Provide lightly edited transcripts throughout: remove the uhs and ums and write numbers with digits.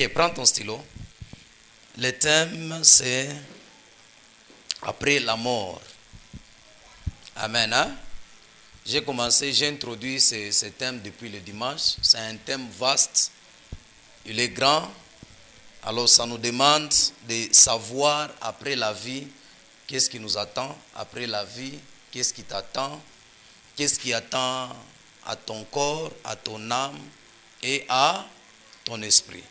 Ok, prends ton stylo. Le thème, c'est après la mort. Amen. Hein? J'ai introduit ce thème depuis le dimanche. C'est un thème vaste. Il est grand. Alors ça nous demande de savoir après la vie, qu'est-ce qui nous attend. Après la vie, qu'est-ce qui t'attend. Qu'est-ce qui attend à ton corps, à ton âme et à ton esprit.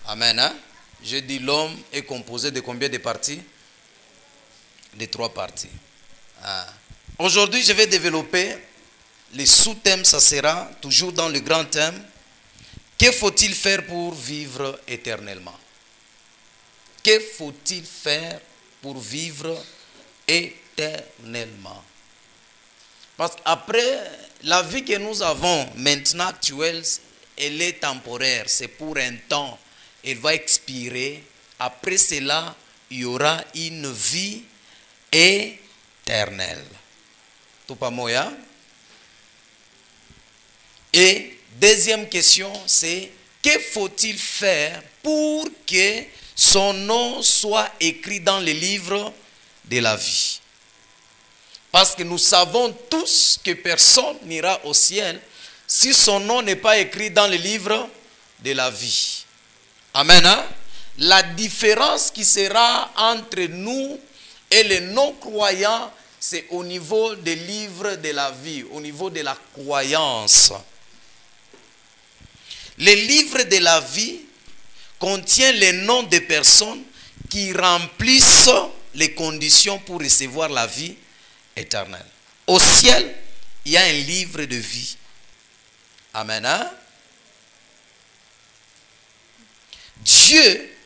Amen. Hein? Je dis l'homme est composé de combien de parties? De 3 parties. Ah. Aujourd'hui, je vais développer les sous-thèmes. Ça sera toujours dans le grand thème. Que faut-il faire pour vivre éternellement? Que faut-il faire pour vivre éternellement? Parce qu'après, la vie que nous avons maintenant actuelle, elle est temporaire. C'est pour un temps. Elle va expirer. Après cela, il y aura une vie éternelle. Tout pas moya. Et deuxième question, c'est que faut-il faire pour que son nom soit écrit dans le livre de la vie? Parce que nous savons tous que personne n'ira au ciel si son nom n'est pas écrit dans le livre de la vie. Amen. Hein? La différence qui sera entre nous et les non-croyants, c'est au niveau des livres de la vie, au niveau de la croyance. Les livres de la vie contiennent les noms des personnes qui remplissent les conditions pour recevoir la vie éternelle. Au ciel, il y a un livre de vie. Amen. Hein? Dieu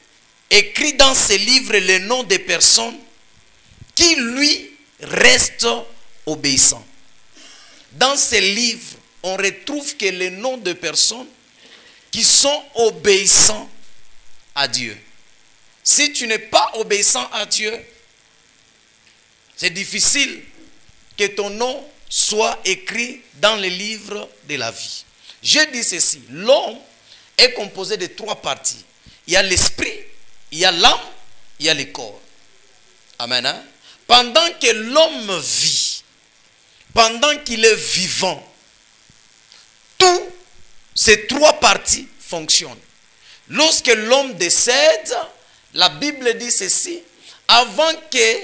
écrit dans ce livre les noms des personnes qui lui restent obéissants. Dans ces livres, on retrouve que les noms de personnes qui sont obéissants à Dieu. Si tu n'es pas obéissant à Dieu, c'est difficile que ton nom soit écrit dans le livre de la vie. Je dis ceci, l'homme est composé de 3 parties. Il y a l'esprit, il y a l'âme, il y a le corps. Amen. Hein? Pendant que l'homme vit, pendant qu'il est vivant, tous ces 3 parties fonctionnent. Lorsque l'homme décède, la Bible dit ceci, avant que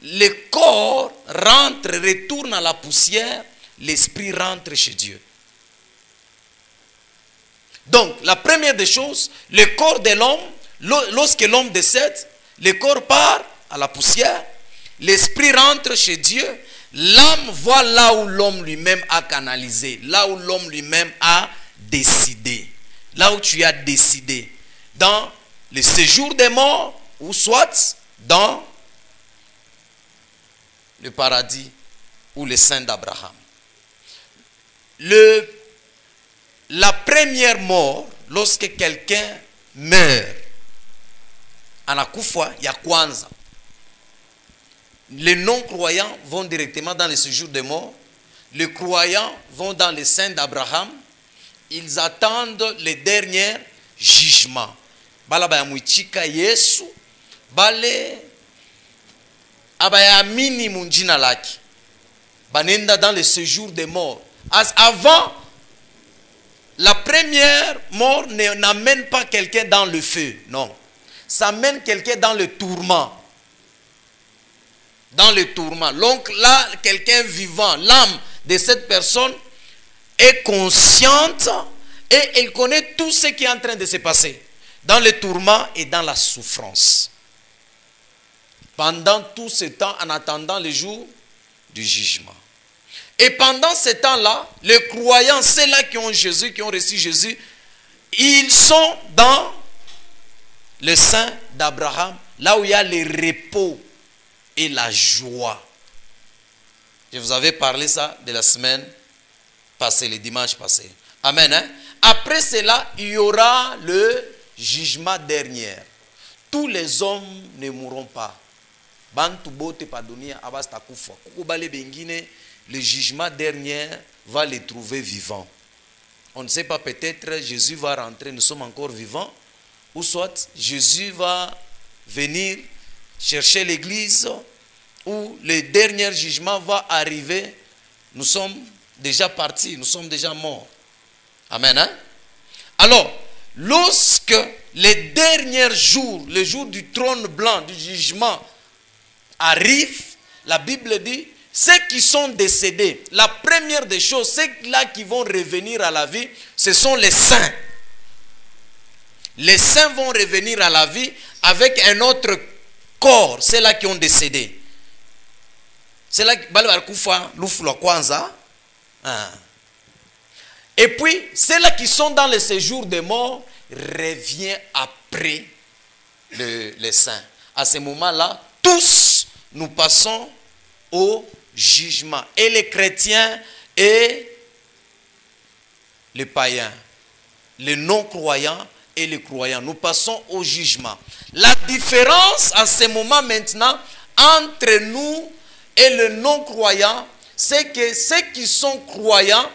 le corps retourne à la poussière, l'esprit rentre chez Dieu. Donc, la première des choses, le corps de l'homme, lorsque l'homme décède, le corps part à la poussière, l'esprit rentre chez Dieu, l'âme voit là où l'homme lui-même a canalisé, là où l'homme lui-même a décidé, là où tu as décidé, dans le séjour des morts, ou soit dans le paradis ou le sein d'Abraham. La première mort, lorsque quelqu'un meurt, anakufa ya kwanza, les non-croyants vont directement dans le séjour des morts, les croyants vont dans le sein d'Abraham, ils attendent le dernier jugement. Bala bayamuichika Yesu, bale abayamini munjina laki, banenda dans le séjour des morts. Avant, la première mort n'amène pas quelqu'un dans le feu, non. Ça amène quelqu'un dans le tourment. Dans le tourment. Donc là, quelqu'un vivant, l'âme de cette personne est consciente et elle connaît tout ce qui est en train de se passer. Dans le tourment et dans la souffrance. Pendant tout ce temps, en attendant le jour du jugement. Et pendant ce temps-là, les croyants, ceux-là qui ont Jésus, qui ont reçu Jésus, ils sont dans le sein d'Abraham, là où il y a le repos et la joie. Je vous avais parlé ça de la semaine passée, le dimanche passé. Amen. Hein? Après cela, il y aura le jugement dernier. Tous les hommes ne mourront pas. Bantu bote padonia abasta kufa. Kukubale bengine. Le jugement dernier va les trouver vivants. On ne sait pas, peut-être Jésus va rentrer, nous sommes encore vivants. ou soit Jésus va venir chercher l'église, ou le dernier jugement va arriver, nous sommes déjà partis, nous sommes déjà morts. Amen. Hein? Alors, lorsque les derniers jours, le jour du trône blanc, du jugement, arrive, la Bible dit, ceux qui sont décédés, la première des choses, ceux-là qui vont revenir à la vie, ce sont les saints. Les saints vont revenir à la vie avec un autre corps, ceux-là qui ont décédé. C'est là et puis, ceux-là qui sont dans le séjour des morts reviennent après les saints. À ce moment-là, tous nous passons au jugement. Et les chrétiens et les païens, les non-croyants et les croyants, nous passons au jugement. La différence à ce moment maintenant entre nous et le non-croyant, c'est que ceux qui sont croyants,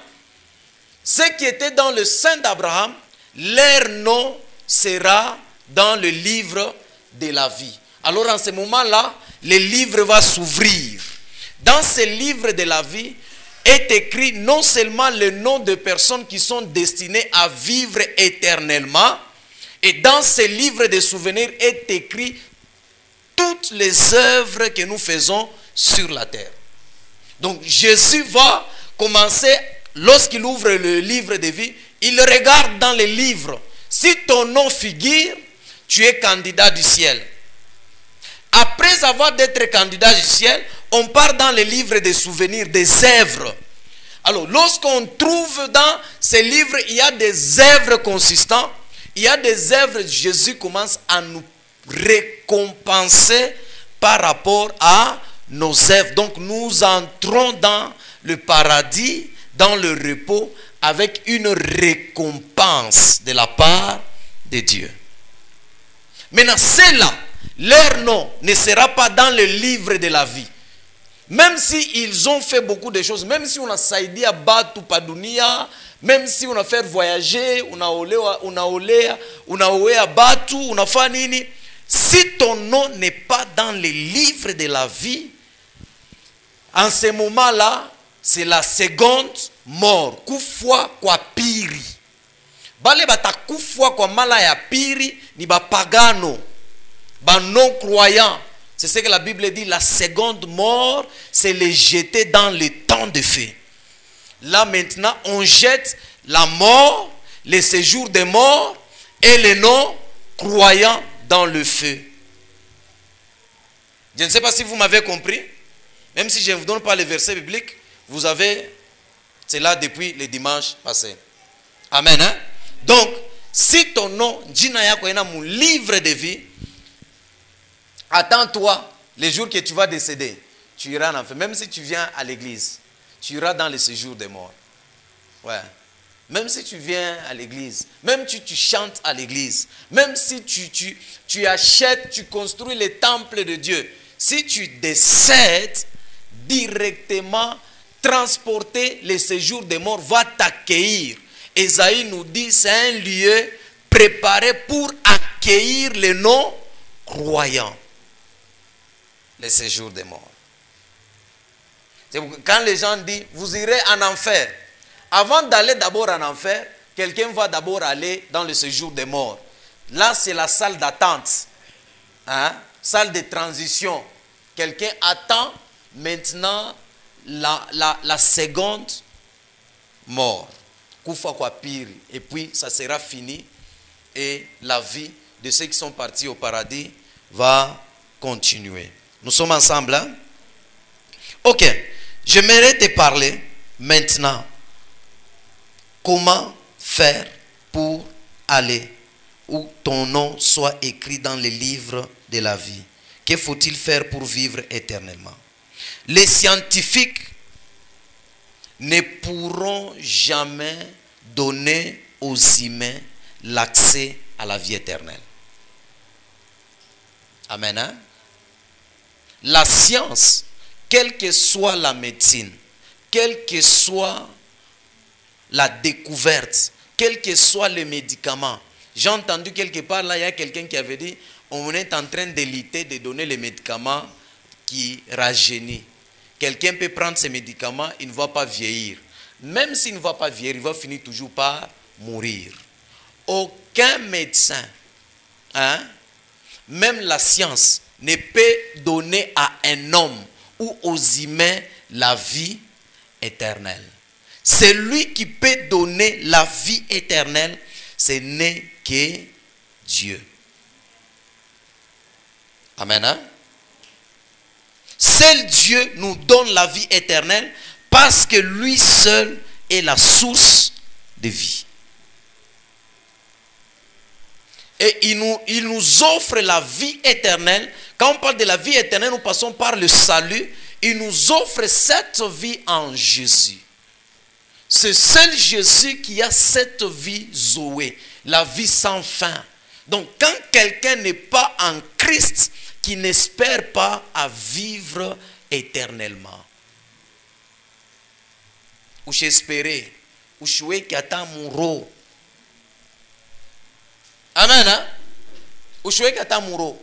ceux qui étaient dans le sein d'Abraham, leur nom sera dans le livre de la vie. Alors en ce moment-là, le livre va s'ouvrir. Dans ce livre de la vie est écrit non seulement le nom de personnes qui sont destinées à vivre éternellement, et dans ce livre de souvenirs est écrit toutes les œuvres que nous faisons sur la terre. Donc Jésus va commencer, lorsqu'il ouvre le livre de vie, il regarde dans le livre. Si ton nom figure, tu es candidat du ciel. Après avoir d'être candidat du ciel, on part dans le livre des souvenirs, des œuvres. Alors, lorsqu'on trouve dans ces livres, il y a des œuvres consistantes, il y a des œuvres, Jésus commence à nous récompenser par rapport à nos œuvres. Donc, nous entrons dans le paradis, dans le repos, avec une récompense de la part de Dieu. Maintenant, ceux-là, leur nom ne sera pas dans le livre de la vie. Même s'ils ont fait beaucoup de choses, même si on a saidi à Batu Padunia, même si on a fait voyager, on a à Batu, on a fait nini, si ton nom n'est pas dans le livre de la vie, en ce moment-là, c'est la seconde mort. Kufwa kwa piri. Bale bata kufwa kwa mala ya piri ni ba pagano, ba non croyant. C'est ce que la Bible dit, la seconde mort, c'est les jeter dans le temps de feu. Là maintenant, on jette la mort, le séjour des morts et les non croyants dans le feu. Je ne sais pas si vous m'avez compris. Même si je ne vous donne pas les versets bibliques, vous avez cela depuis le dimanche passé. Amen. Hein? Donc, si ton nom, mon livre de vie, attends-toi les jours que tu vas décéder. Tu iras en enfer. Même si tu viens à l'église, tu iras dans le séjour des morts. Ouais. Même si tu viens à l'église, même si tu chantes à l'église, même si tu achètes, tu construis les temples de Dieu, si tu décèdes, directement transporter le séjour des morts va t'accueillir. Ésaïe nous dit c'est un lieu préparé pour accueillir les non-croyants. Le séjour des morts. Quand les gens disent vous irez en enfer, avant d'aller d'abord en enfer, quelqu'un va d'abord aller dans le séjour des morts. Là c'est la salle d'attente, hein? Salle de transition. Quelqu'un attend maintenant la seconde mort. Kufa kwa piri. Et puis ça sera fini et la vie de ceux qui sont partis au paradis va continuer. Nous sommes ensemble, hein? Ok, j'aimerais te parler maintenant comment faire pour aller où ton nom soit écrit dans les livres de la vie. Que faut-il faire pour vivre éternellement? Les scientifiques ne pourront jamais donner aux humains l'accès à la vie éternelle. Amen. Hein? La science, quelle que soit la médecine, quelle que soit la découverte, quel que soit le médicament, J'ai entendu quelque part, là, il y a quelqu'un qui avait dit, on est en train d'éliter, de donner les médicaments qui rajeunissent. Quelqu'un peut prendre ces médicaments, il ne va pas vieillir. Même s'il ne va pas vieillir, il va finir toujours par mourir. Aucun médecin, même la science, ne peut donner à un homme ou aux humains la vie éternelle. C'est lui qui peut donner la vie éternelle, ce n'est que Dieu. Amen. Hein? Seul Dieu nous donne la vie éternelle parce que lui seul est la source de vie. Et il nous offre la vie éternelle. Quand on parle de la vie éternelle, nous passons par le salut. Il nous offre cette vie en Jésus. C'est seul Jésus qui a cette vie Zoé, la vie sans fin. Donc quand quelqu'un n'est pas en Christ, qui n'espère pas à vivre éternellement. Ou j'espérais, ou je qui attend mon rôle. Amen. Hein? Ou je qui attend mon rôle.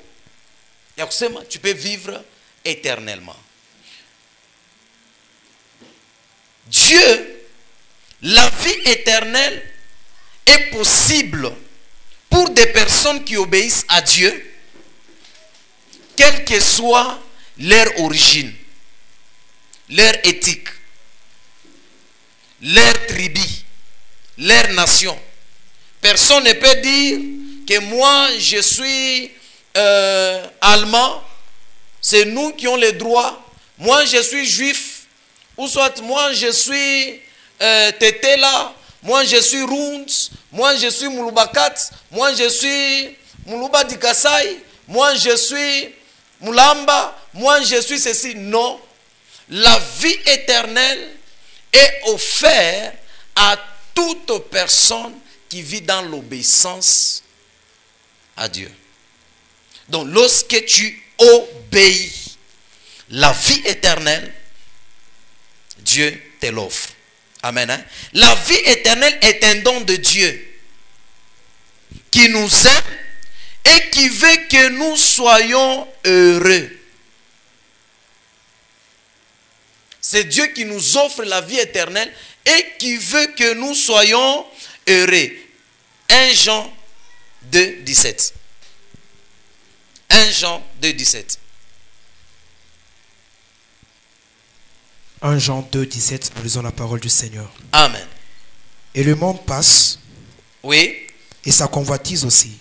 Tu peux vivre éternellement. Dieu, la vie éternelle est possible pour des personnes qui obéissent à Dieu, quelle que soit leur origine, leur éthique, leur tribu, leur nation. Personne ne peut dire que moi je suis allemand, c'est nous qui avons les droits. Moi je suis juif, ou soit moi je suis Tetela, moi je suis Runds, moi je suis Moulubakat, moi je suis Mouluba Dikasai, moi je suis Moulamba, moi je suis ceci. Non, la vie éternelle est offerte à toute personne qui vit dans l'obéissance à Dieu. Donc lorsque tu obéis, la vie éternelle, Dieu te l'offre. Amen. Hein? La vie éternelle est un don de Dieu qui nous aime et qui veut que nous soyons heureux. C'est Dieu qui nous offre la vie éternelle et qui veut que nous soyons heureux. 1 Jean 2, 17. 1 Jean 2, 17. 1 Jean 2, 17, nous lisons la parole du Seigneur. Amen. Et le monde passe. Oui. Et sa convoitise aussi.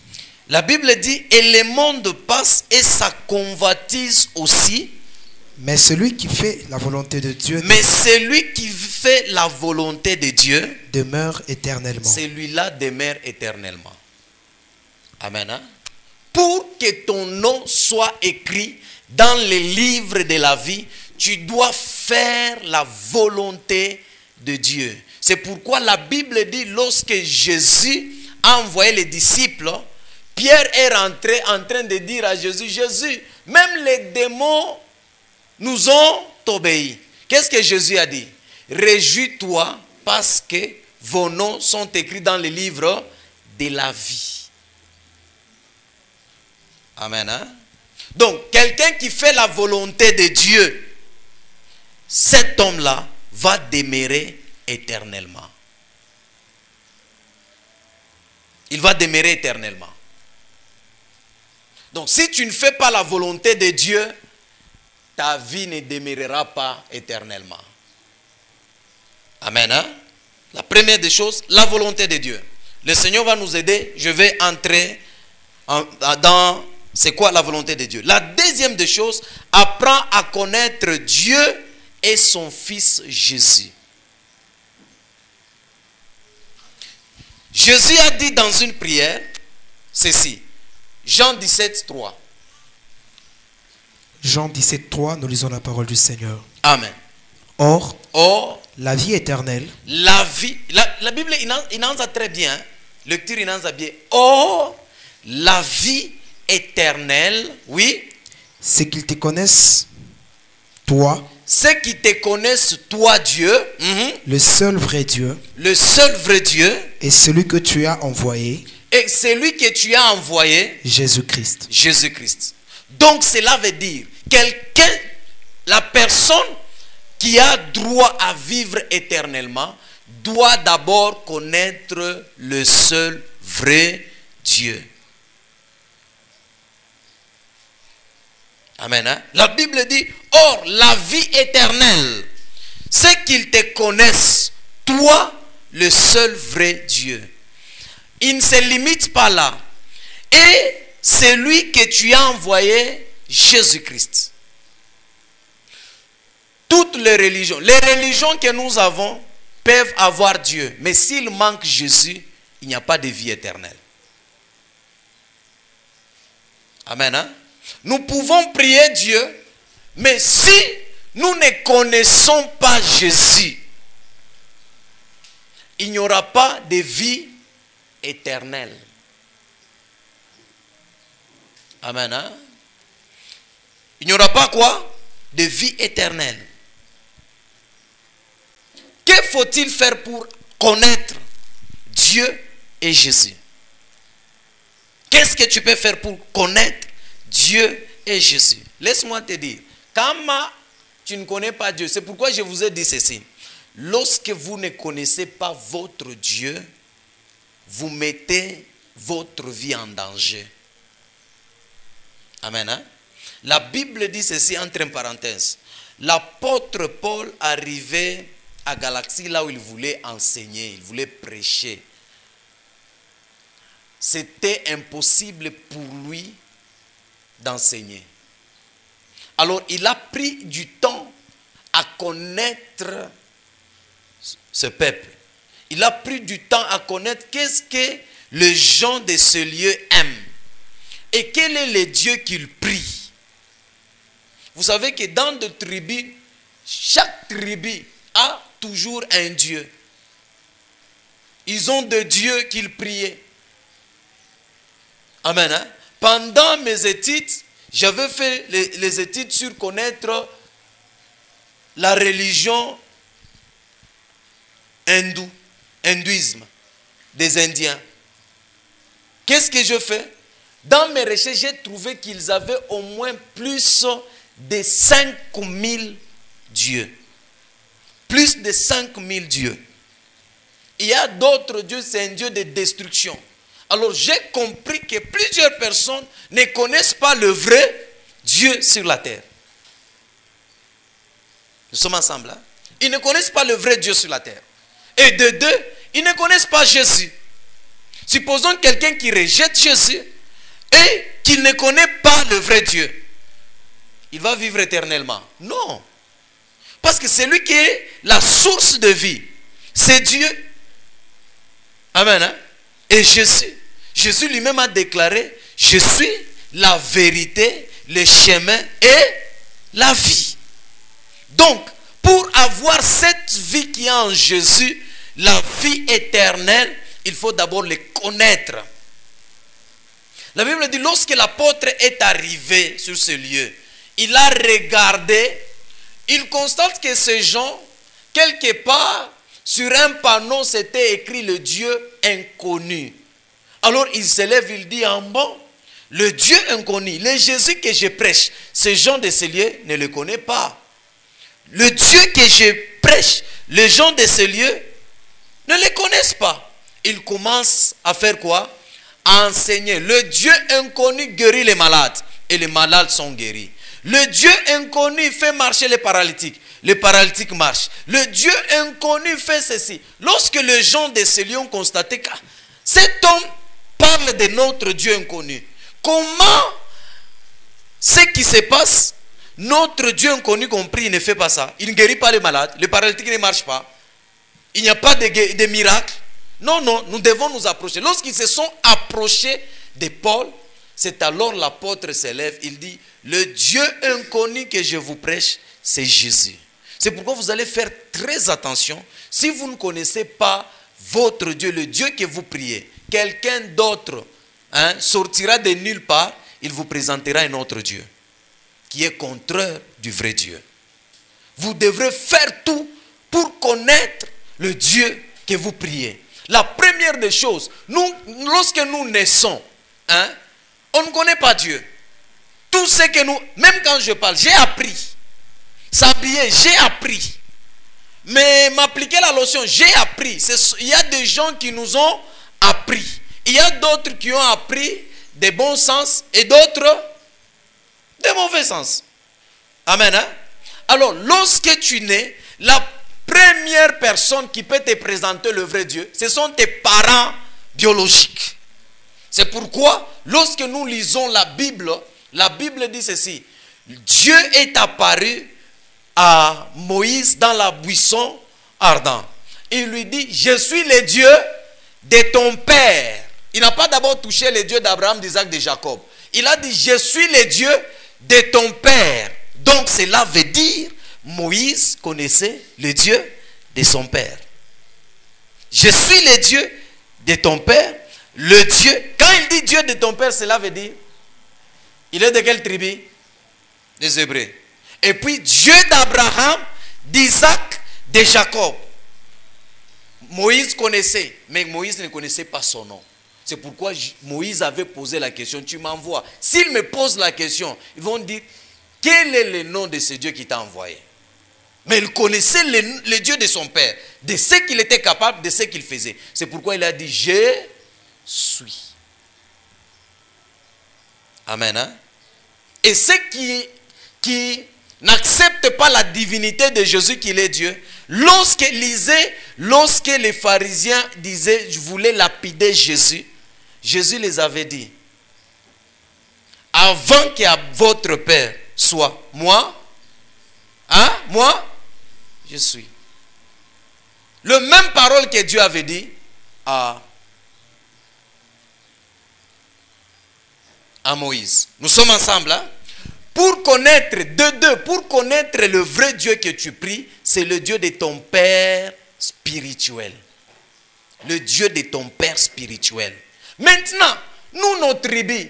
La Bible dit, et le monde passe et sa convoitise aussi. Mais celui qui fait la volonté de Dieu. Mais celui qui fait la volonté de Dieu demeure éternellement. Celui-là demeure éternellement. Amen. Hein? Pour que ton nom soit écrit dans les livres de la vie, tu dois faire la volonté de Dieu. C'est pourquoi la Bible dit, lorsque Jésus a envoyé les disciples, Pierre est rentré en train de dire à Jésus, Jésus, même les démons nous ont obéi. Qu'est-ce que Jésus a dit? Réjouis-toi parce que vos noms sont écrits dans les livres de la vie. Amen. Hein? Donc, quelqu'un qui fait la volonté de Dieu, cet homme-là va demeurer éternellement. Il va demeurer éternellement. Donc, si tu ne fais pas la volonté de Dieu, ta vie ne demeurera pas éternellement. Amen. Hein? La première des choses, la volonté de Dieu. Le Seigneur va nous aider. Je vais entrer dans c'est quoi la volonté de Dieu. La deuxième des choses, apprends à connaître Dieu et son Fils Jésus. Jésus a dit dans une prière ceci. Jean 17, 3. Jean 17, 3, nous lisons la parole du Seigneur. Amen. Or, la vie éternelle. La vie, la Bible, il en a très bien. Hein? Lecture, il en a bien. Or, la vie éternelle, oui. C'est qu'ils te connaissent, toi. Ceux qui te connaissent, toi, Dieu. Le seul vrai Dieu. Le seul vrai Dieu. Et celui que tu as envoyé. Et celui que tu as envoyé, Jésus-Christ. Jésus-Christ. Donc cela veut dire, quelqu'un, la personne qui a droit à vivre éternellement, doit d'abord connaître le seul vrai Dieu. Amen. Hein? La Bible dit, or la vie éternelle, c'est qu'ils te connaissent, toi, le seul vrai Dieu. Il ne se limite pas là. Et celui que tu as envoyé, Jésus-Christ. Toutes les religions que nous avons peuvent avoir Dieu. Mais s'il manque Jésus, il n'y a pas de vie éternelle. Amen. Hein? Nous pouvons prier Dieu, mais si nous ne connaissons pas Jésus, il n'y aura pas de vie éternelle. Amen. Hein? Il n'y aura pas quoi? De vie éternelle. Que faut-il faire pour connaître Dieu et Jésus? Qu'est-ce que tu peux faire pour connaître Dieu et Jésus? Laisse-moi te dire, quand tu ne connais pas Dieu, c'est pourquoi je vous ai dit ceci. Lorsque vous ne connaissez pas votre Dieu, vous mettez votre vie en danger. Amen. Hein? La Bible dit ceci entre parenthèses. L'apôtre Paul arrivait à Galatie là où il voulait enseigner, il voulait prêcher. C'était impossible pour lui d'enseigner. Alors il a pris du temps à connaître ce peuple. Il a pris du temps à connaître qu'est-ce que les gens de ce lieu aiment. Et quel est le Dieu qu'ils prient. Vous savez que dans des tribus, chaque tribu a toujours un Dieu. Ils ont des dieux qu'ils priaient. Amen. Hein? Pendant mes études, j'avais fait les études sur connaître la religion hindouisme des Indiens. Qu'est-ce que je fais? Dans mes recherches, j'ai trouvé qu'ils avaient au moins plus de 5000 dieux. Plus de 5000 dieux. Il y a d'autres dieux, c'est un dieu de destruction. Alors j'ai compris que plusieurs personnes ne connaissent pas le vrai Dieu sur la terre. Nous sommes ensemble. Hein? Ils ne connaissent pas le vrai Dieu sur la terre. Et de deux, ils ne connaissent pas Jésus. Supposons quelqu'un qui rejette Jésus et qu'il ne connaît pas le vrai Dieu. Il va vivre éternellement. Non. Parce que c'est lui qui est la source de vie. C'est Dieu. Amen. Hein? Et Jésus lui-même a déclaré, je suis la vérité, le chemin et la vie. Donc, pour avoir cette vie qui est en Jésus, la vie éternelle, il faut d'abord le connaître. La Bible dit, lorsque l'apôtre est arrivé sur ce lieu, il a regardé, il constate que ces gens, quelque part, sur un panneau, c'était écrit le Dieu inconnu. Alors il se lève, il dit en bon, le Dieu inconnu, le Jésus que je prêche, ces gens de ce lieu ne le connaissent pas. Le Dieu que je prêche, les gens de ce lieu ne le connaissent pas. Ils commencent à faire quoi? À enseigner. Le Dieu inconnu guérit les malades et les malades sont guéris. Le Dieu inconnu fait marcher les paralytiques marchent. Le Dieu inconnu fait ceci. Lorsque les gens de ce lieu ont constaté que cet homme parle de notre Dieu inconnu, comment ce qui se passe, notre Dieu inconnu compris, il ne fait pas ça. Il ne guérit pas les malades, les paralytiques ne marchent pas. Il n'y a pas de miracle. Non, non, nous devons nous approcher. Lorsqu'ils se sont approchés de Paul, c'est alors l'apôtre se lève, il dit, le Dieu inconnu que je vous prêche, c'est Jésus. C'est pourquoi vous allez faire très attention. Si vous ne connaissez pas votre Dieu, le Dieu que vous priez, quelqu'un d'autre sortira de nulle part, il vous présentera un autre Dieu qui est contraire du vrai Dieu. Vous devrez faire tout pour connaître le Dieu que vous priez. La première des choses, lorsque nous naissons, hein, on ne connaît pas Dieu. Tout ce que nous, même quand je parle, j'ai appris. S'habiller, j'ai appris. Mais m'appliquer la lotion, j'ai appris. Il y a des gens qui nous ont appris. Il y a d'autres qui ont appris des bons sens et d'autres des mauvais sens. Amen. Hein? Alors, lorsque tu nais, la première personne qui peut te présenter le vrai Dieu, ce sont tes parents biologiques. C'est pourquoi, lorsque nous lisons la Bible dit ceci. Dieu est apparu à Moïse dans la buisson ardent. Il lui dit, je suis le Dieu de ton père. Il n'a pas d'abord touché le Dieu d'Abraham, d'Isaac, de Jacob. Il a dit, je suis le Dieu de ton père. Donc cela veut dire, Moïse connaissait le Dieu de son père. Je suis le Dieu de ton père. Le Dieu, quand il dit Dieu de ton père, cela veut dire, il est de quelle tribu? Des Hébreux. Et puis Dieu d'Abraham, d'Isaac, de Jacob. Moïse connaissait, mais Moïse ne connaissait pas son nom. C'est pourquoi Moïse avait posé la question, tu m'envoies. S'il me pose la question, ils vont dire, quel est le nom de ce Dieu qui t'a envoyé? Mais il connaissait le Dieu de son père, de ce qu'il était capable, de ce qu'il faisait. C'est pourquoi il a dit, je suis. Amen. Hein? Et ceux qui n'acceptent pas la divinité de Jésus qu'il est Dieu, lorsque les pharisiens disaient, je voulais lapider Jésus, Jésus les avait dit, avant que votre Père soit moi, hein, moi, je suis. Le même parole que Dieu avait dit à Moïse. Nous sommes ensemble, hein? Pour connaître, pour connaître le vrai Dieu que tu pries, c'est le Dieu de ton Père spirituel. Le Dieu de ton Père spirituel. Maintenant, nous, nos tribus,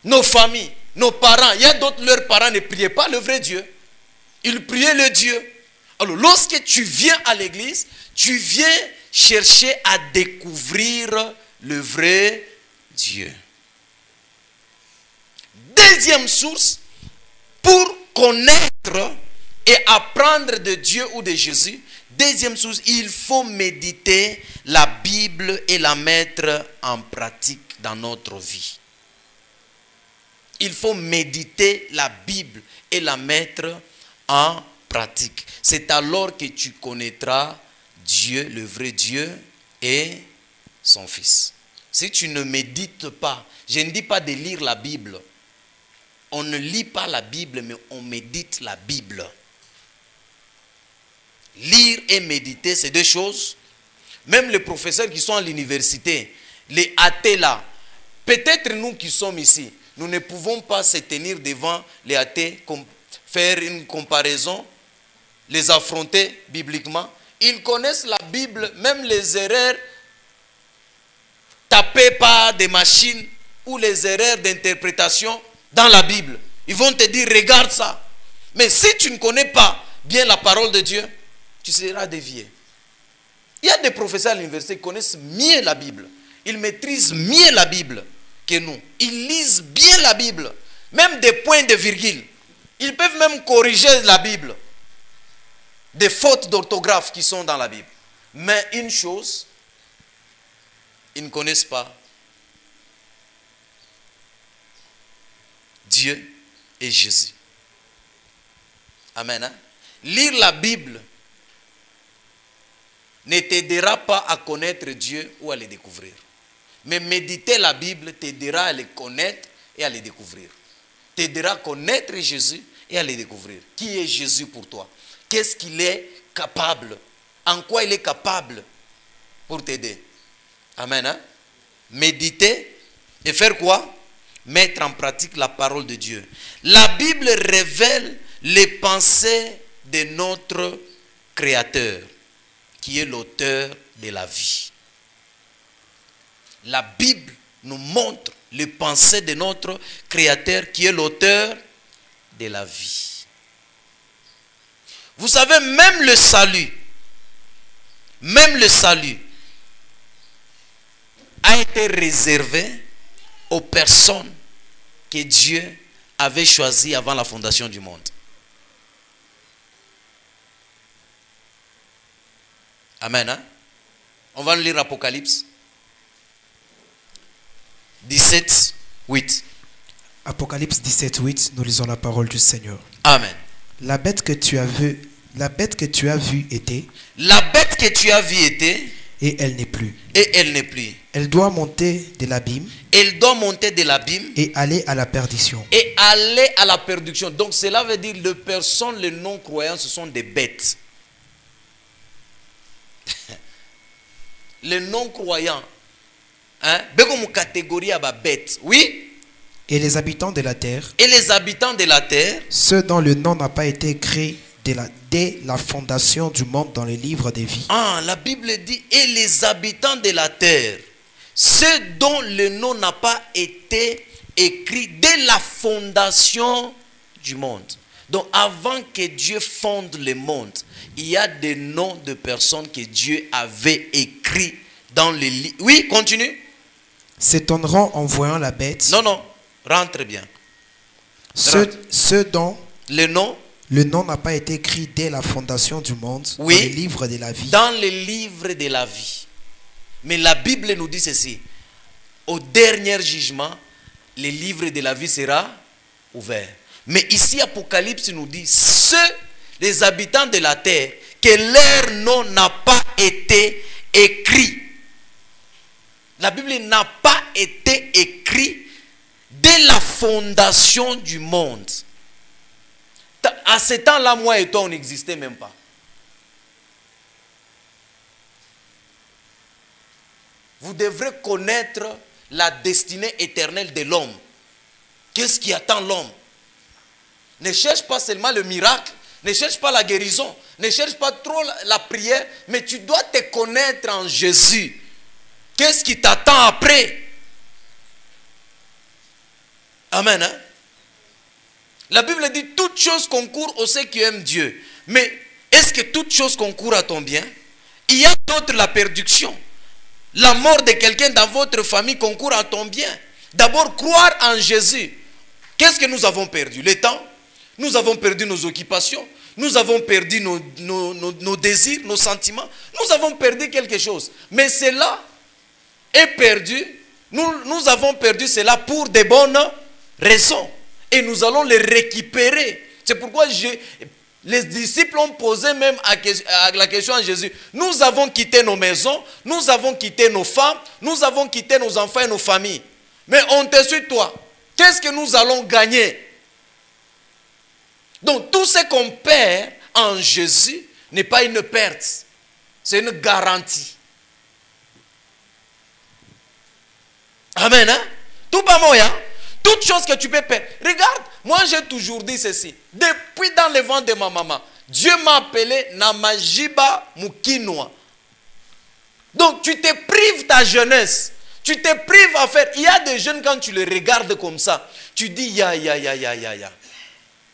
nos familles, nos parents, il y a d'autres, leurs parents ne priaient pas le vrai Dieu. Ils priaient le Dieu. Alors, lorsque tu viens à l'église, tu viens chercher à découvrir le vrai Dieu. Deuxième source, pour connaître et apprendre de Dieu ou de Jésus, deuxième source, il faut méditer la Bible et la mettre en pratique dans notre vie. Il faut méditer la Bible et la mettre en pratique. C'est alors que tu connaîtras Dieu, le vrai Dieu et son Fils. Si tu ne médites pas, je ne dis pas de lire la Bible. On ne lit pas la Bible, mais on médite la Bible. Lire et méditer, c'est deux choses. Même les professeurs qui sont à l'université, les athées là, peut-être nous qui sommes ici, nous ne pouvons pas se tenir devant les athées, faire une comparaison, les affronter bibliquement. Ils connaissent la Bible, même les erreurs tapées par des machines ou les erreurs d'interprétation dans la Bible. Ils vont te dire, regarde ça. Mais si tu ne connais pas bien la parole de Dieu, tu seras dévié. Il y a des professeurs à l'université qui connaissent mieux la Bible. Ils maîtrisent mieux la Bible que nous. Ils lisent bien la Bible. Même des points de virgule. Ils peuvent même corriger la Bible. Des fautes d'orthographe qui sont dans la Bible. Mais une chose, ils ne connaissent pas Dieu et Jésus. Amen. Hein? Lire la Bible ne t'aidera pas à connaître Dieu ou à le découvrir. Mais méditer la Bible t'aidera à le connaître et à le découvrir. T'aidera à connaître Jésus et à le découvrir. Qui est Jésus pour toi? Qu'est-ce qu'il est capable? En quoi il est capable pour t'aider? Amen. Hein? Méditer et faire quoi? Mettre en pratique la parole de Dieu. La Bible révèle les pensées de notre Créateur, qui est l'auteur de la vie. La Bible nous montre les pensées de notre Créateur, qui est l'auteur de la vie. Vous savez, même le salut, a été réservé aux personnes que Dieu avait choisies avant la fondation du monde. Amen. Hein? On va lire Apocalypse 17, 8. Apocalypse 17, 8, nous lisons la parole du Seigneur. Amen. La bête que tu as vue était, La bête que tu as vue était, et elle n'est plus. et elle n'est plus. Elle doit monter de l'abîme Elle doit monter de l'abîme et aller à la perdition. et aller à la perdition. Donc cela veut dire que les personnes, les non-croyants, ce sont des bêtes. Les non-croyants, hein, comme catégorie à bête, oui. Et les habitants de la terre, Et les habitants de la terre, ceux dont le nom n'a pas été écrit dès la fondation du monde dans les livres des vies. ah, la Bible dit, et les habitants de la terre, ceux dont le nom n'a pas été écrit dès la fondation du monde. Donc avant que Dieu fonde le monde, il y a des noms de personnes que Dieu avait écrits dans les livres. Oui, continue. S'étonneront en voyant la bête. Non, non, rentre bien. Ceux dont Le nom, le nom n'a pas été écrit dès la fondation du monde Oui. dans les livres de la vie. dans les livres de la vie. Mais la Bible nous dit ceci. Au dernier jugement, les livres de la vie sera ouvert. Mais ici, Apocalypse nous dit, ceux, les habitants de la terre, que leur nom n'a pas été écrit. La Bible n'a pas été écrit dès la fondation du monde. À ce temps-là, moi et toi, on n'existait même pas. Vous devrez connaître la destinée éternelle de l'homme. Qu'est-ce qui attend l'homme? Ne cherche pas seulement le miracle, ne cherche pas la guérison, ne cherche pas trop la prière, mais tu dois te connaître en Jésus. Qu'est-ce qui t'attend après? Amen. Hein? La Bible dit toute chose concourt aux ceux qui aiment Dieu. Mais est-ce que toute chose concourt à ton bien? Il y a d'autres, la perdition. La mort de quelqu'un dans votre famille concourt à ton bien. D'abord, croire en Jésus. Qu'est-ce que nous avons perdu? Le temps. Nous avons perdu nos occupations. Nous avons perdu nos désirs, nos sentiments. Nous avons perdu quelque chose. Mais cela est perdu. Nous avons perdu cela pour de bonnes raisons. Et nous allons les récupérer. C'est pourquoi les disciples ont posé même la question à Jésus. Nous avons quitté nos maisons, nous avons quitté nos femmes, nous avons quitté nos enfants et nos familles. Mais on te suit toi. Qu'est-ce que nous allons gagner? Donc tout ce qu'on perd en Jésus n'est pas une perte. C'est une garantie. Amen. Hein? Tout pas moyen. Toute chose que tu peux perdre. Regarde, moi j'ai toujours dit ceci. Depuis dans le ventre de ma maman, Dieu m'a appelé Namajiba Mukinwa. Donc tu te prives ta jeunesse. Tu te prives à faire. Il y a des jeunes, quand tu les regardes comme ça, tu dis ya.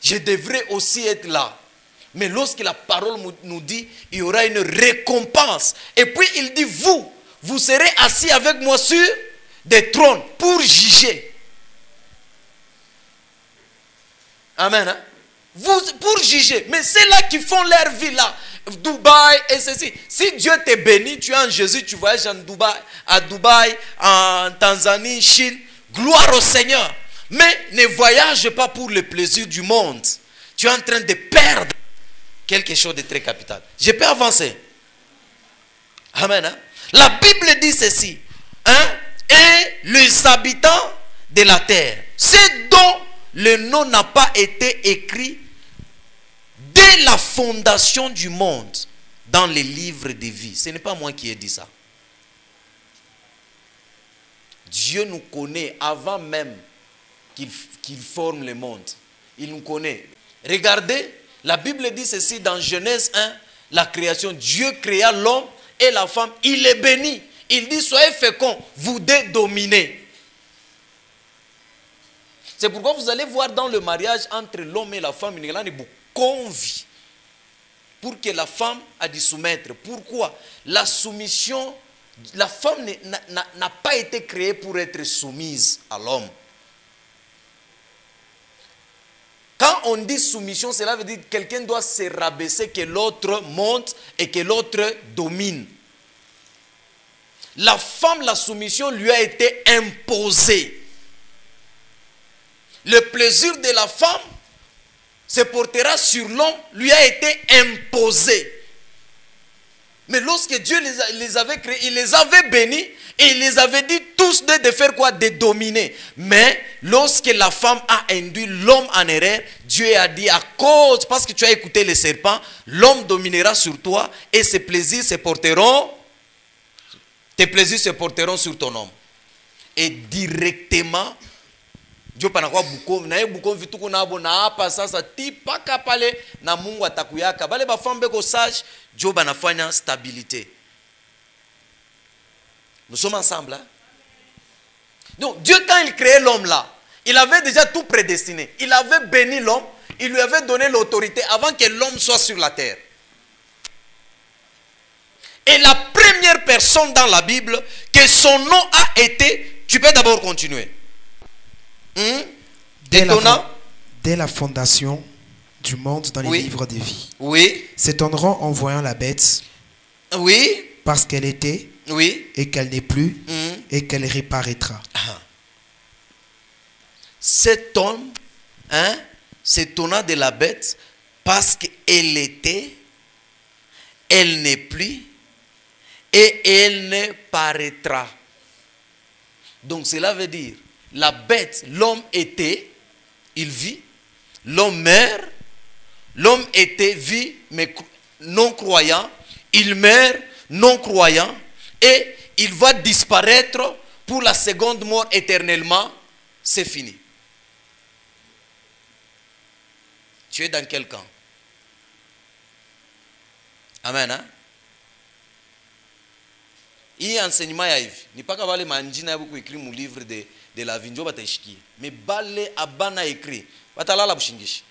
Je devrais aussi être là. Mais lorsque la parole nous dit, il y aura une récompense. Et puis il dit, vous serez assis avec moi sur des trônes pour juger. Amen. Hein? Pour juger. Mais c'est là qui font leur vie là. Dubaï et ceci. Si Dieu te bénit, tu es en Jésus, tu voyages à Dubaï, en Tanzanie, Chine. Gloire au Seigneur. Mais ne voyage pas pour le plaisir du monde. Tu es en train de perdre quelque chose de très capital. Je peux avancer. Amen. Hein? La Bible dit ceci. Hein? Et les habitants de la terre, c'est dont le nom n'a pas été écrit dès la fondation du monde dans les livres de vie. Ce n'est pas moi qui ai dit ça. Dieu nous connaît avant même qu'il forme le monde. Il nous connaît. Regardez, la Bible dit ceci dans Genèse 1, la création. Dieu créa l'homme et la femme. Il les bénit. Il dit, soyez féconds, vous dominez. C'est pourquoi vous allez voir dans le mariage entre l'homme et la femme, il y a une convie pour que la femme a dû soumettre. Pourquoi? La soumission La femme n'a pas été créée pour être soumise à l'homme. Quand on dit soumission, cela veut dire que quelqu'un doit se rabaisser, que l'autre monte et que l'autre domine. La femme, la soumission lui a été imposée. Le plaisir de la femme se portera sur l'homme, lui a été imposé. Mais lorsque Dieu les avait créés, il les avait bénis et il les avait dit tous de faire quoi? De dominer. Mais lorsque la femme a induit l'homme en erreur, Dieu a dit à cause, parce que tu as écouté les serpents, l'homme dominera sur toi et ses plaisirs se porteront, tes plaisirs se porteront sur ton homme. Et directement, Dieu panakwa bukovi na ye bukovi tuku na abo na apa sasa tipaka pale na Mungu atakuyaka bale ba femme beko sage Dieu banafanya stabilité. Nous sommes ensemble hein? Donc Dieu quand il créait l'homme là, il avait déjà tout prédestiné. Il avait béni l'homme, il lui avait donné l'autorité avant que l'homme soit sur la terre. Et la première personne dans la Bible que son nom a été, tu peux d'abord continuer. Dès la fondation du monde dans les livres des vies. Oui. S'étonneront en voyant la bête. Oui. Parce qu'elle était. Oui. Et qu'elle n'est plus. Et qu'elle réparaîtra. Cet homme, s'étonna de la bête parce qu'elle était, elle n'est plus et elle ne paraîtra. Donc cela veut dire la bête, l'homme était, il vit, l'homme meurt, l'homme était, vit, mais non croyant, il meurt, non croyant, et il va disparaître pour la seconde mort éternellement, c'est fini. Tu es dans quel camp? Amen, hein? Il enseignement ya hivi ni paka wale manjina ya buku écrit mon livre de la vie njo batashiki mais bale abana écrit batalala bushingishi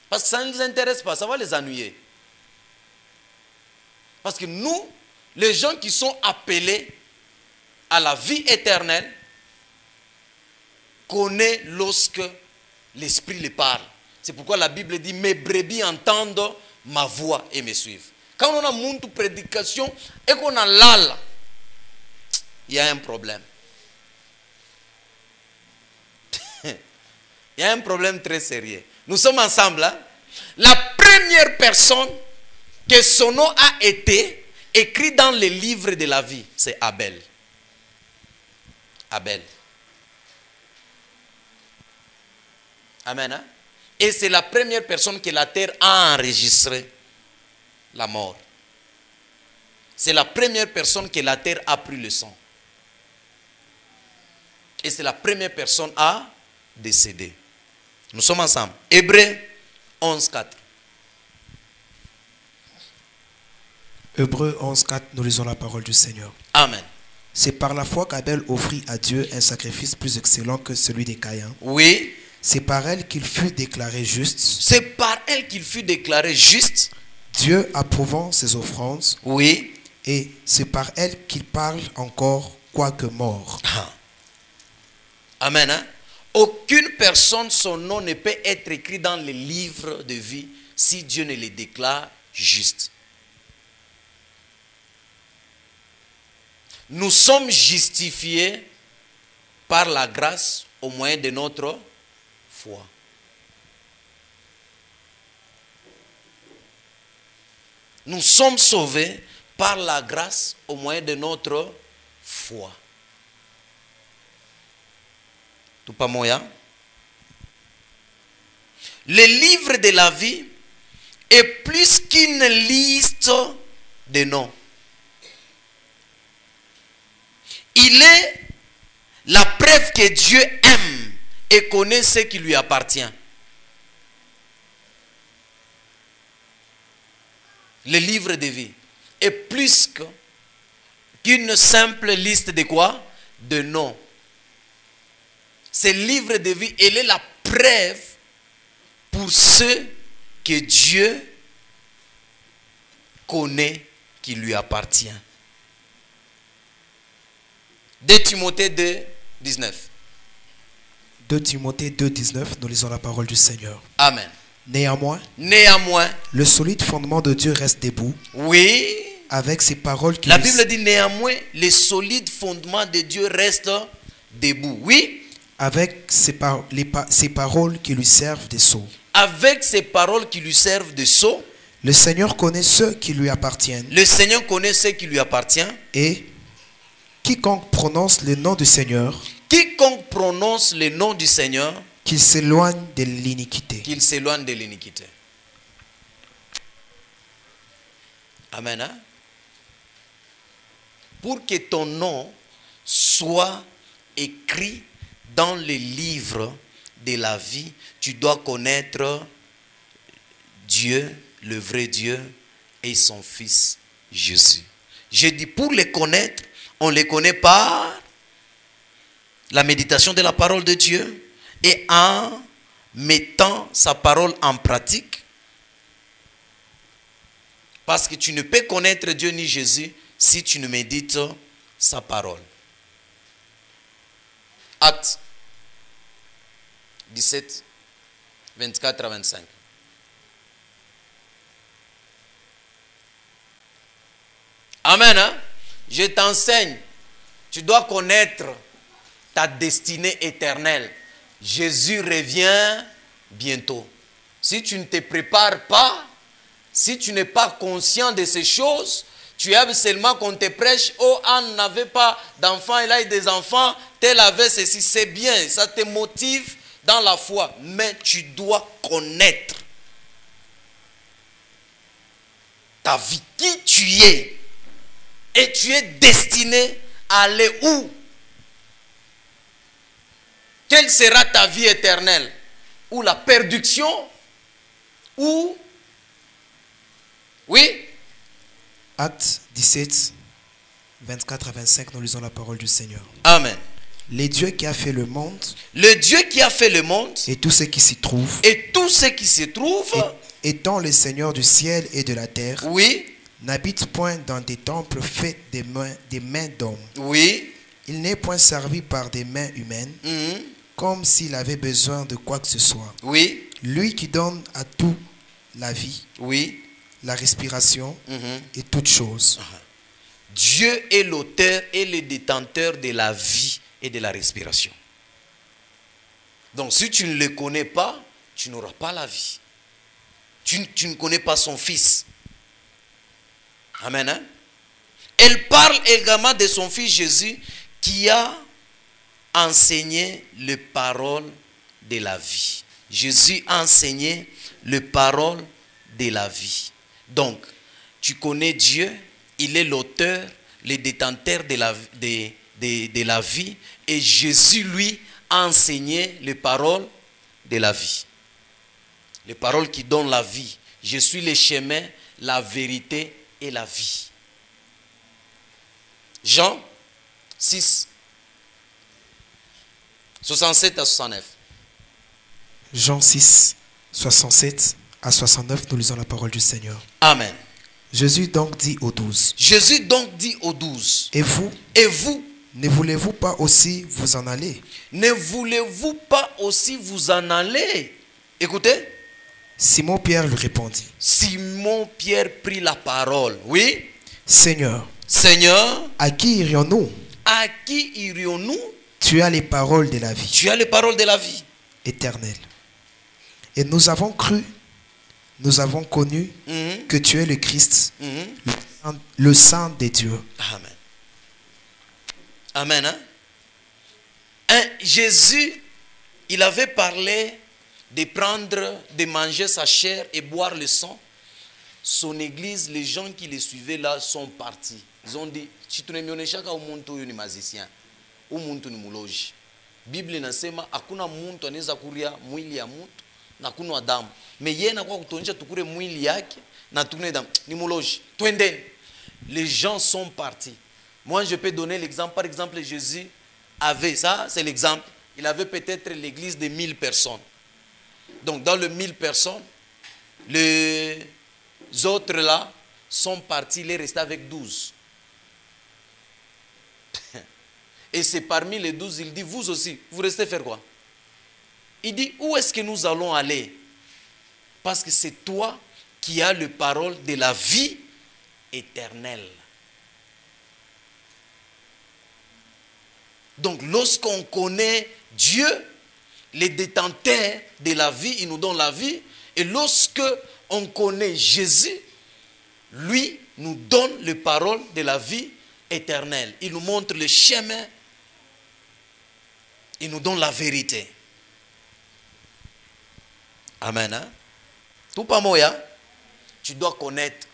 parce que ça ne les intéresse pas, ça va les ennuyer. Parce que nous, les gens qui sont appelés à la vie éternelle connaissent lorsque l'esprit les parle. C'est pourquoi la Bible dit mes brebis entendent ma voix et me suivent. Quand on a une prédication et qu'on a l'âle, il y a un problème. Il y a un problème très sérieux. Nous sommes ensemble. Hein? La première personne que son nom a été écrit dans les livres de la vie, c'est Abel. Abel. Amen. Hein? Et c'est la première personne que la terre a enregistré la mort. C'est la première personne que la terre a pris le sang. Et c'est la première personne à décéder. Nous sommes ensemble. Hébreux 11.4. Hébreux 11.4, nous lisons la parole du Seigneur. Amen. C'est par la foi qu'Abel offrit à Dieu un sacrifice plus excellent que celui des Caïns. Oui. C'est par elle qu'il fut déclaré juste. C'est par elle qu'il fut déclaré juste. Dieu approuvant ses offrandes. Oui. Et c'est par elle qu'il parle encore, quoique mort. Amen. Hein? Aucune personne, son nom ne peut être écrit dans les livres de vie si Dieu ne les déclare juste. Nous sommes justifiés par la grâce au moyen de notre foi. Nous sommes sauvés par la grâce au moyen de notre foi. Tout pas moyen. Le livre de la vie est plus qu'une liste de noms. Il est la preuve que Dieu aime et connaît ce qui lui appartient. Le livre de vie est plus qu'une simple liste de quoi? De noms. Ce livre de vie, elle est la preuve pour ceux que Dieu connaît qui lui appartient. 2 Timothée 2, 19. 2 Timothée 2, 19, nous lisons la parole du Seigneur. Amen. Néanmoins, Le solide fondement de Dieu reste debout. Oui. Avec ces paroles qui La Bible dit néanmoins, le solide fondement de Dieu reste debout. Oui. Avec ces paroles qui lui servent de sceau. Avec ces paroles qui lui servent de sceau. Le Seigneur connaît ceux qui lui appartiennent. Le Seigneur connaît ceux qui lui appartiennent. Et quiconque prononce le nom du Seigneur. Quiconque prononce le nom du Seigneur. Qu'il s'éloigne de l'iniquité. Qu'il s'éloigne de l'iniquité. Amen. Hein? Pour que ton nom soit écrit dans le livre de la vie, tu dois connaître Dieu, le vrai Dieu, et son Fils Jésus. Je dis pour les connaître, on les connaît par la méditation de la parole de Dieu et en mettant sa parole en pratique. Parce que tu ne peux connaître Dieu ni Jésus si tu ne médites sa parole. Actes 17, 24 à 25. Amen. Hein? Je t'enseigne. Tu dois connaître ta destinée éternelle. Jésus revient bientôt. Si tu ne te prépares pas, si tu n'es pas conscient de ces choses, tu aimes seulement qu'on te prêche, oh, Anne n'avait pas d'enfants, elle a eu des enfants, tel avait ceci, c'est bien, ça te motive dans la foi. Mais tu dois connaître ta vie, qui tu es. Et tu es destiné à aller où? Quelle sera ta vie éternelle? Ou la perdition? Ou... Oui? Actes 17, 24 à 25, nous lisons la parole du Seigneur. Amen. Le Dieu qui a fait le monde. Le Dieu qui a fait le monde. Et tout ce qui s'y trouve. Et tout ce qui s'y trouve. Étant le Seigneur du ciel et de la terre. Oui. N'habite point dans des temples faits des mains d'hommes. Oui. Il n'est point servi par des mains humaines. Comme s'il avait besoin de quoi que ce soit. Oui. Lui qui donne à tout la vie. Oui. La respiration et toutes choses. Dieu est l'auteur et le détenteur de la vie et de la respiration. Donc si tu ne le connais pas, tu n'auras pas la vie. Tu ne connais pas son Fils. Amen. Hein? Elle parle également de son Fils Jésus qui a enseigné les paroles de la vie. Jésus a enseigné les paroles de la vie. Donc, tu connais Dieu, il est l'auteur, le détenteur de la vie, et Jésus, lui, a enseigné les paroles de la vie. Les paroles qui donnent la vie. Je suis le chemin, la vérité et la vie. Jean 6, 67 à 69. Jean 6, 67 à 69, nous lisons la parole du Seigneur. Amen. Jésus donc dit aux 12. Jésus donc dit aux 12. Et vous, ne voulez-vous pas aussi vous en aller? Ne voulez-vous pas aussi vous en aller? Écoutez. Simon Pierre lui répondit. Simon Pierre prit la parole. Oui. Seigneur. Seigneur. À qui irions-nous? À qui irions-nous? Tu as les paroles de la vie. Tu as les paroles de la vie éternelle. Et nous avons cru, nous avons connu que tu es le Christ, le Saint de Dieu. Amen. Amen. Hein? Jésus, il avait parlé de prendre, de manger sa chair et boire le sang. Son église, les gens qui le suivaient là sont partis. Ils ont dit, si tu n'es pas un magicien, ou muntu ni muloji. Bible inasema hakuna muntu anaweza kuria mwili ya mtu na kunwa damu. Mais yeye anakuwa kutuonyesha tukure mwili yake na tukune damu. Ni muloji. Twendeni. Les gens sont partis. Moi je peux donner l'exemple. Par exemple, Jésus avait, ça c'est l'exemple, il avait peut-être l'église de 1000 personnes. Donc dans le 1000 personnes, les autres là sont partis, il est resté avec 12. Et c'est parmi les 12, il dit, vous aussi, vous restez faire quoi? Il dit, où est-ce que nous allons aller? Parce que c'est toi qui as le parole de la vie éternelle. Donc, lorsqu'on connaît Dieu, les détenteurs de la vie, il nous donne la vie. Et lorsque on connaît Jésus, lui nous donne les paroles de la vie éternelle. Il nous montre le chemin. Il nous donne la vérité. Amen. Hein? Tout pas moya. Tu dois connaître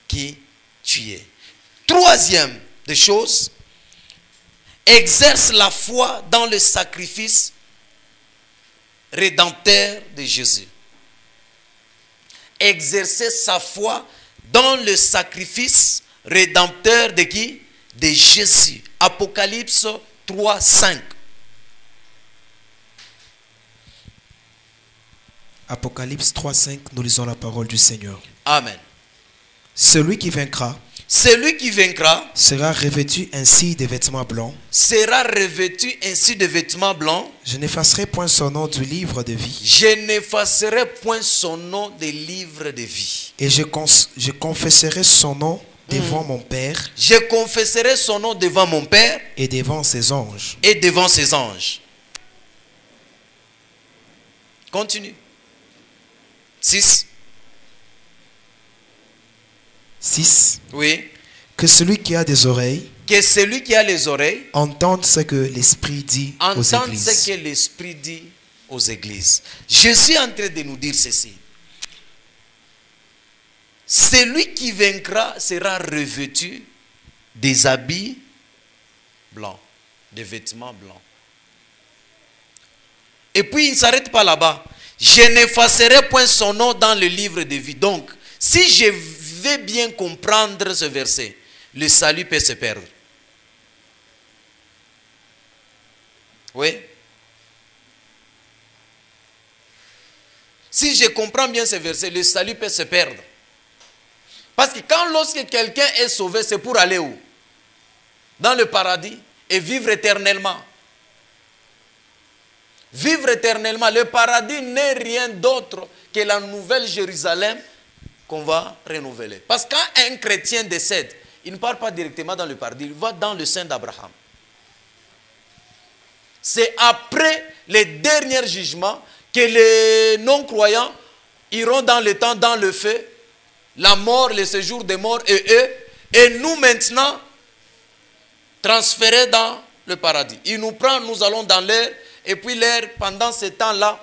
qui tu es. Troisième des choses, exerce la foi dans le sacrifice rédempteur de Jésus. Exercer sa foi dans le sacrifice rédempteur de qui? De Jésus. Apocalypse 3, 5. Apocalypse 3, 5, nous lisons la parole du Seigneur. Amen. Celui qui vaincra sera revêtu ainsi de vêtements blancs. Sera revêtu ainsi de vêtements blancs. Je n'effacerai point son nom du livre de vie. Je n'effacerai point son nom des livres de vie. Et je confesserai son nom devant mon Père. Je confesserai son nom devant mon Père. Et devant ses anges. Et devant ses anges. Continue. 6. Oui. Que celui qui a des oreilles. Que celui qui a les oreilles. Entende ce que l'Esprit dit aux églises. Entende ce que l'Esprit dit aux églises. Jésus est en train de nous dire ceci. Celui qui vaincra sera revêtu des habits blancs, des vêtements blancs. Et puis il ne s'arrête pas là-bas. Je n'effacerai point son nom dans le livre de vie. Donc, si je vais bien comprendre ce verset, le salut peut se perdre. Oui. Si je comprends bien ce verset, le salut peut se perdre. Parce que lorsque quelqu'un est sauvé, c'est pour aller où? Dans le paradis et vivre éternellement. Vivre éternellement. Le paradis n'est rien d'autre que la nouvelle Jérusalem qu'on va renouveler. Parce que quand un chrétien décède, il ne part pas directement dans le paradis, il va dans le sein d'Abraham. C'est après les derniers jugements que les non-croyants iront dans le temps, dans le feu, la mort, le séjour des morts et eux, et nous maintenant, transférés dans le paradis. Il nous prend, nous allons dans l'air, et puis l'air, pendant ce temps-là,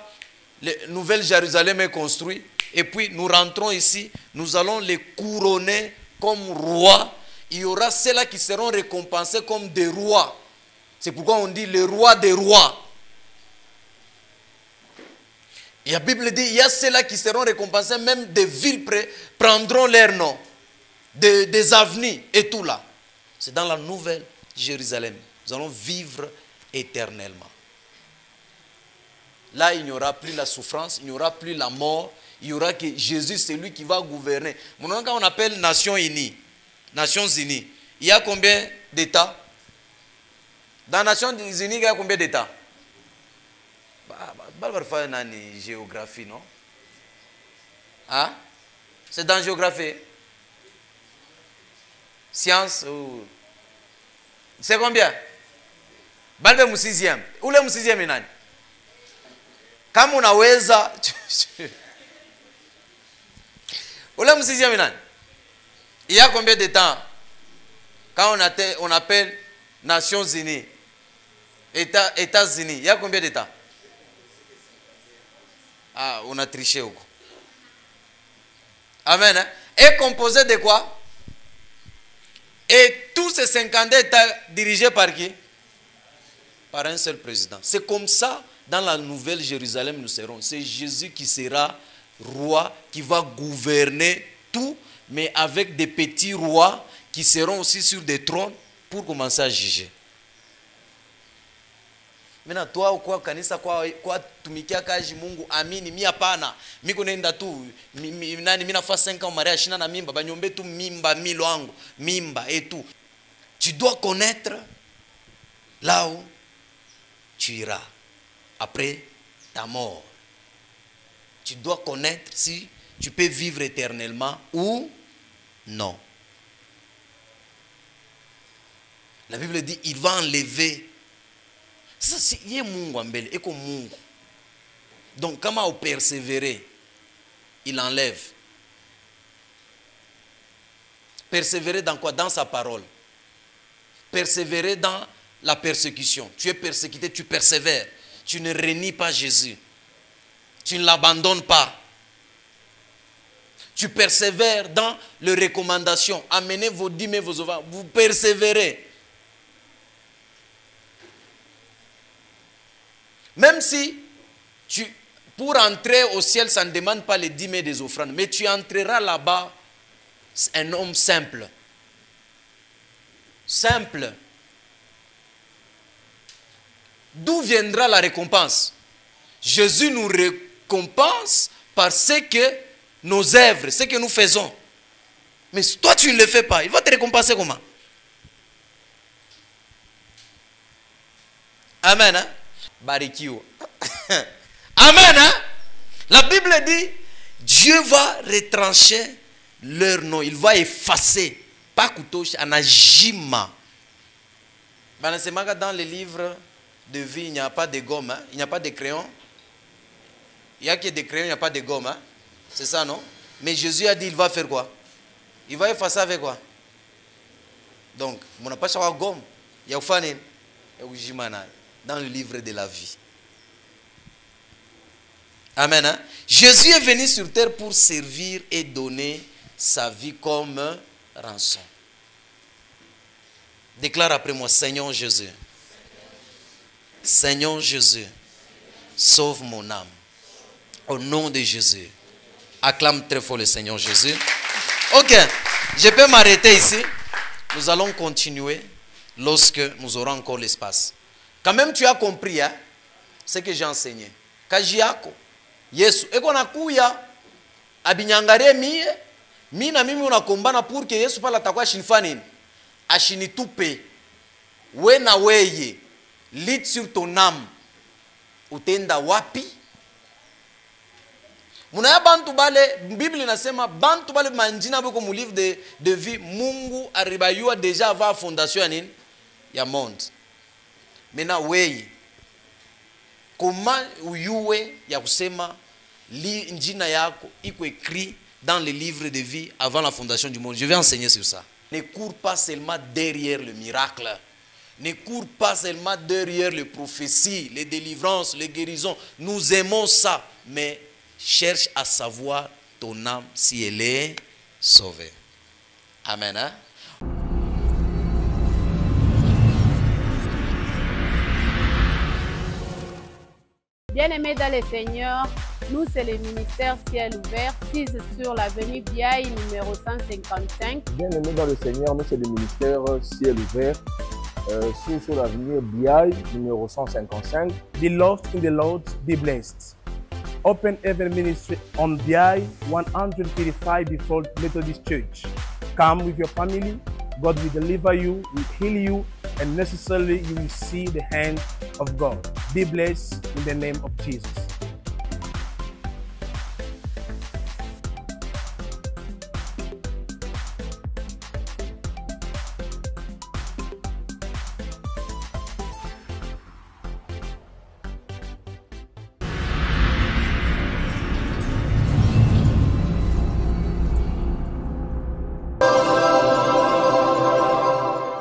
la nouvelle Jérusalem est construite, et puis nous rentrons ici, nous allons les couronner comme rois. Il y aura ceux-là qui seront récompensés comme des rois. C'est pourquoi on dit le roi des rois. Et la Bible dit, il y a ceux-là qui seront récompensés, même des villes prendront leur nom, des avenues et tout là. C'est dans la nouvelle Jérusalem. Nous allons vivre éternellement. Là, il n'y aura plus la souffrance, il n'y aura plus la mort, il y aura que Jésus, c'est lui qui va gouverner. Maintenant, quand on appelle Nations Unies, il y a combien d'États? Dans les Nations Unies, il y a combien d'États? Géographie, non? Hein? C'est dans la géographie. Science. C'est combien? Balbe mu 6e. Ule mu 6e ni nani? Kama unaweza. Ule mu 6e ni nani? Il y a combien d'États? Quand on appelle Nations Unies, États-Unis, il y a combien d'États? Ah, on a triché ou quoi? Amen. Hein? Est composé de quoi? Et tous ces 50 États dirigés par qui? Par un seul président. C'est comme ça, dans la nouvelle Jérusalem, nous serons. C'est Jésus qui sera roi, qui va gouverner tout, mais avec des petits rois qui seront aussi sur des trônes pour commencer à juger. Maintenant, toi, kwa kanisa, kwa tumikia kaji Mungu, amini, mi hapana. Miko nenda tu, mina fa 5 ans mariage, shina na mimba, banyombe tu mimba, milo angu, mimba et tout. Tu dois connaître là où tu iras après ta mort. Tu dois connaître si tu peux vivre éternellement ou non. La Bible dit, il va enlever. Ça, c'est Mungu ambele, eko Mungu. Donc, comment persévérer? Il enlève. Persévérer dans quoi? Dans sa parole. Persévérer dans la persécution. Tu es persécuté, tu persévères. Tu ne renies pas Jésus. Tu ne l'abandonnes pas. Tu persévères dans les recommandations. Amenez vos dîmes et vos offrandes. Vous persévérez. Même si pour entrer au ciel, ça ne demande pas les dîmes et des offrandes. Mais tu entreras là-bas, un homme simple. Simple. D'où viendra la récompense? Jésus nous récompense par ce que nos œuvres, ce que nous faisons. Mais toi, tu ne le fais pas. Il va te récompenser comment? Amen. Hein? Barikio. Amen. Hein? La Bible dit, Dieu va retrancher leur nom. Il va effacer. Pas couteau, anajima. Dans les livres de vie, il n'y a pas de gomme. Hein? Il n'y a pas de crayon. Il n'y a que des crayons, il n'y a pas de gomme. Hein? C'est ça, non? Mais Jésus a dit, il va faire quoi? Il va effacer avec quoi? Donc, on n'a pas de gomme. Il y a une dans le livre de la vie. Amen. Hein? Jésus est venu sur terre pour servir et donner sa vie comme rançon. Déclare après moi, Seigneur Jésus. Seigneur Jésus, sauve mon âme. Au nom de Jésus. Acclame très fort le Seigneur Jésus. Ok, je peux m'arrêter ici. Nous allons continuer lorsque nous aurons encore l'espace. Quand même, tu as compris hein, ce que j'ai enseigné. Kajiako, Yesu, eko nakuya, abinyangare mie, mi na mimi unakombana pour que Yesu pala takwa shinfani, ashinitupe, we na weye, lit sur ton âme, utenda wapi? Munaya bantu bale, Bible inasema, bantu bale manjina beko mu livre de vie, Mungu aribayua déjà avant fondation ya nini? Ya monde. Maintenant, weye, comment uyue ya kusema li njina yako iko écrit dans les livres de vie avant la fondation du monde? Je vais enseigner sur ça. Ne cours pas seulement derrière le miracle. Ne cours pas seulement derrière les prophéties, les délivrances, les guérisons. Nous aimons ça, mais cherche à savoir ton âme si elle est sauvée. Amen. Hein? Bien-aimés dans le Seigneur, nous c'est le ministère Ciel Ouvert, 6 sur l'avenue Biaï, numéro 155. Bien-aimés dans le Seigneur, nous c'est le ministère Ciel Ouvert, 6 sur l'avenue Biaï, numéro 155. Beloved in the Lord, be blessed. Open Heaven Ministry on Biaï, 135 before Methodist Church. Come with your family. God will deliver you, will heal you, and necessarily you will see the hand of God. Be blessed in the name of Jesus.